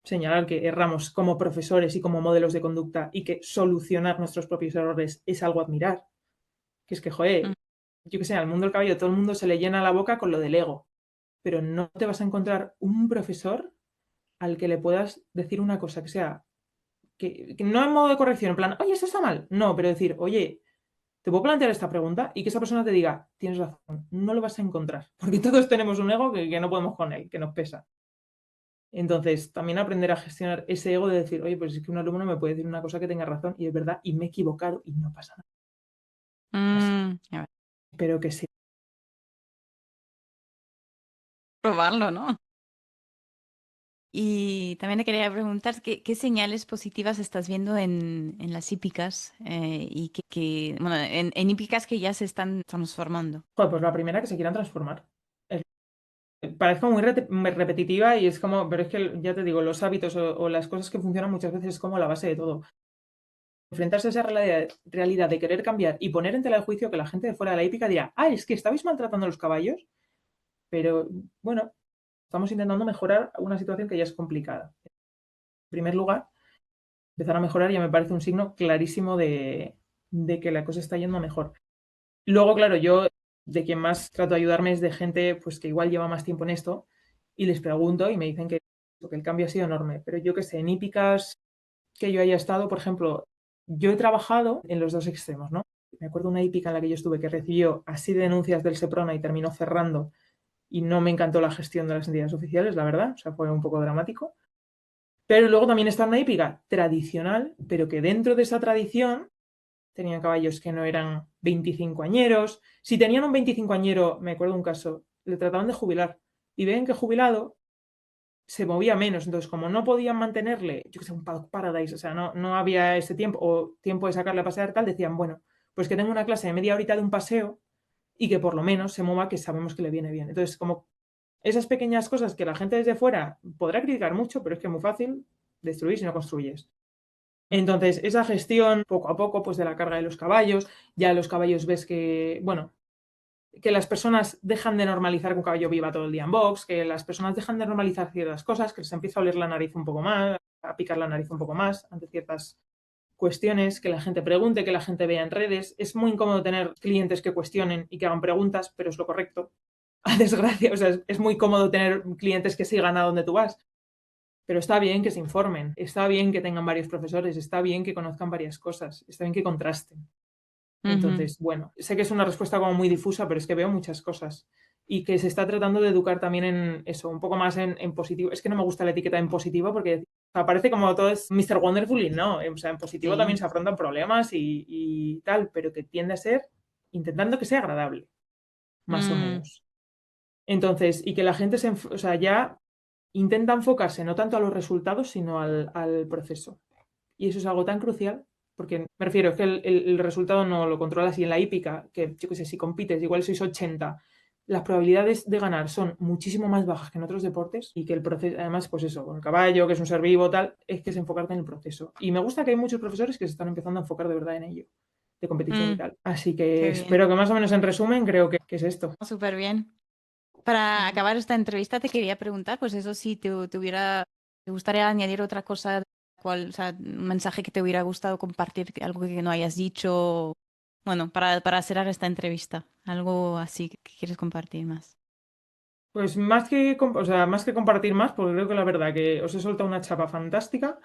señalar que erramos como profesores y como modelos de conducta y que solucionar nuestros propios errores es algo a admirar. Que es que, Mm. joder, yo que sé, al mundo del caballo todo el mundo se le llena la boca con lo del ego, pero no te vas a encontrar un profesor al que le puedas decir una cosa que sea, que no en modo de corrección, en plan, oye, eso está mal. No, pero decir, oye, te puedo plantear esta pregunta y que esa persona te diga, tienes razón, no lo vas a encontrar, porque todos tenemos un ego que no podemos con él, que nos pesa. Entonces, también aprender a gestionar ese ego de decir, oye, pues es que un alumno me puede decir una cosa que tenga razón y es verdad y me he equivocado y no pasa nada. A ver, Espero que sí. probarlo, ¿no? Y también te quería preguntar qué señales positivas estás viendo en las hípicas y bueno, en hípicas que ya se están transformando. Joder, pues la primera que se quieran transformar. Es- Parezco muy repetitiva y es como, pero es que ya te digo, los hábitos o las cosas que funcionan muchas veces es como la base de todo. Enfrentarse a esa realidad de querer cambiar y poner en tela de juicio que la gente de fuera de la hípica dirá, ah, es que estabais maltratando a los caballos, pero bueno, estamos intentando mejorar una situación que ya es complicada. En primer lugar, empezar a mejorar ya me parece un signo clarísimo de que la cosa está yendo mejor. Luego, claro, yo de quien más trato de ayudarme es de gente pues que igual lleva más tiempo en esto y les pregunto y me dicen que el cambio ha sido enorme. Pero yo que sé, en hípicas que yo haya estado, por ejemplo, yo he trabajado en los dos extremos, ¿no? Me acuerdo una hípica en la que yo estuve que recibió así de denuncias del Seprona y terminó cerrando y no me encantó la gestión de las entidades oficiales, la verdad, o sea, fue un poco dramático. Pero luego también está una hípica tradicional, pero que dentro de esa tradición tenían caballos que no eran 25 añeros. Si tenían un 25 añero, me acuerdo de un caso, le trataban de jubilar y ven que jubilado se movía menos. Entonces, como no podían mantenerle, yo que sé, un paddock paradise, o sea, no había ese tiempo o tiempo de sacarle a pasear, tal, decían, bueno, pues que tengo una clase de media horita de un paseo y que por lo menos se mueva, que sabemos que le viene bien. Entonces, como esas pequeñas cosas que la gente desde fuera podrá criticar mucho, pero es que es muy fácil destruir si no construyes. Entonces, esa gestión poco a poco, pues de la carga de los caballos, ya los caballos ves que, bueno, que las personas dejan de normalizar que un caballo viva todo el día en box, que las personas dejan de normalizar ciertas cosas, que se empieza a oler la nariz un poco más, a picar la nariz un poco más ante ciertas cuestiones, que la gente pregunte, que la gente vea en redes. Es muy incómodo tener clientes que cuestionen y que hagan preguntas, pero es lo correcto. A desgracia, o sea, es muy cómodo tener clientes que sigan a donde tú vas. Pero está bien que se informen, está bien que tengan varios profesores, está bien que conozcan varias cosas, está bien que contrasten. Ujú. Entonces, bueno, sé que es una respuesta como muy difusa, pero es que veo muchas cosas. Y que se está tratando de educar también en eso, un poco más en positivo. Es que no me gusta la etiqueta en positivo porque o sea, parece como todo es Mr. Wonderful y no. O sea, en positivo también Sí. se afrontan problemas y tal, pero que tiende a ser intentando que sea agradable, más o Mm, menos. Entonces, y que la gente o sea, ya intenta enfocarse no tanto a los resultados, sino al proceso. Y eso es algo tan crucial, porque me refiero, es que el resultado no lo controlas y en la hípica, que yo qué sé, si compites, igual sois 80, las probabilidades de ganar son muchísimo más bajas que en otros deportes y que el proceso, además, pues eso, con el caballo, que es un ser vivo, tal, es que es enfocarte en el proceso. Y me gusta que hay muchos profesores que se están empezando a enfocar de verdad en ello, de competición y mm, tal. Así que qué bien. espero que más o menos en resumen creo que es esto. Súper bien. Para Ujú. acabar esta entrevista te quería preguntar, pues eso sí, te gustaría añadir otra cosa, o sea, un mensaje que te hubiera gustado compartir, algo que no hayas dicho, bueno, para cerrar esta entrevista, algo así que quieres compartir más. Pues o sea, más que compartir más, porque creo que la verdad que os he soltado una chapa fantástica.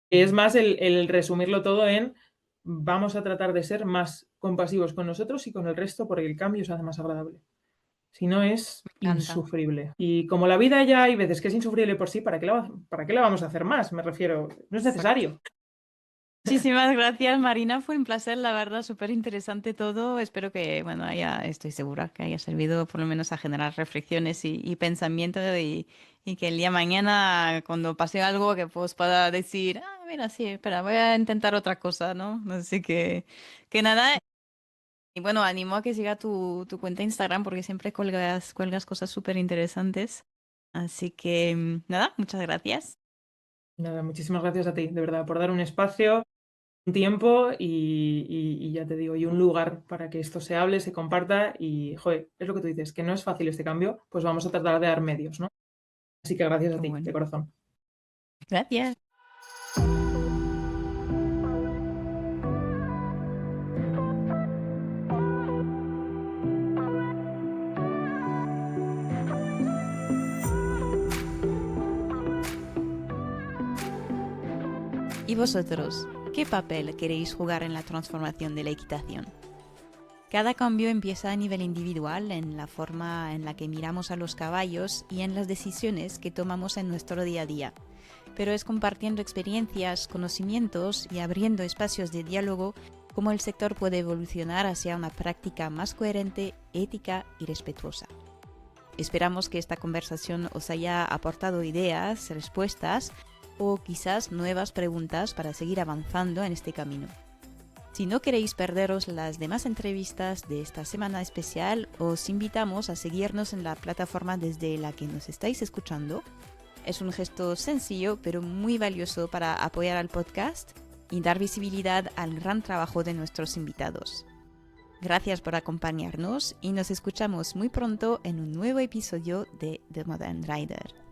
Es más el resumirlo todo en vamos a tratar de ser más compasivos con nosotros y con el resto porque el cambio se hace más agradable. Si no es Me encanta. insufrible. Y como la vida ya hay veces que es insufrible por sí, ¿para qué la vamos a hacer más? Me refiero, no es Exacto. necesario. Muchísimas gracias, Marina. Fue un placer, la verdad, súper interesante todo. Espero que, bueno, estoy segura que haya servido por lo menos a generar reflexiones y pensamiento y que el día de mañana, cuando pase algo, que pues pueda decir, ah, mira, sí, espera, voy a intentar otra cosa, ¿no? Así que nada. Y bueno, animo a que siga tu cuenta de Instagram porque siempre cuelgas cosas súper interesantes. Así que, nada, muchas gracias. Nada, muchísimas gracias a ti, de verdad, por dar un espacio, un tiempo y ya te digo, y un lugar para que esto se hable, se comparta y, joder, es lo que tú dices, que no es fácil este cambio, pues vamos a tratar de dar medios, ¿no? Así que gracias a Qué ti, de bueno. corazón. Gracias. ¿Y vosotros? ¿Qué papel queréis jugar en la transformación de la equitación? Cada cambio empieza a nivel individual en la forma en la que miramos a los caballos y en las decisiones que tomamos en nuestro día a día. Pero es compartiendo experiencias, conocimientos y abriendo espacios de diálogo como el sector puede evolucionar hacia una práctica más coherente, ética y respetuosa. Esperamos que esta conversación os haya aportado ideas, respuestas o quizás nuevas preguntas para seguir avanzando en este camino. Si no queréis perderos las demás entrevistas de esta semana especial, os invitamos a seguirnos en la plataforma desde la que nos estáis escuchando. Es un gesto sencillo pero muy valioso para apoyar al podcast y dar visibilidad al gran trabajo de nuestros invitados. Gracias por acompañarnos y nos escuchamos muy pronto en un nuevo episodio de The Modern Rider.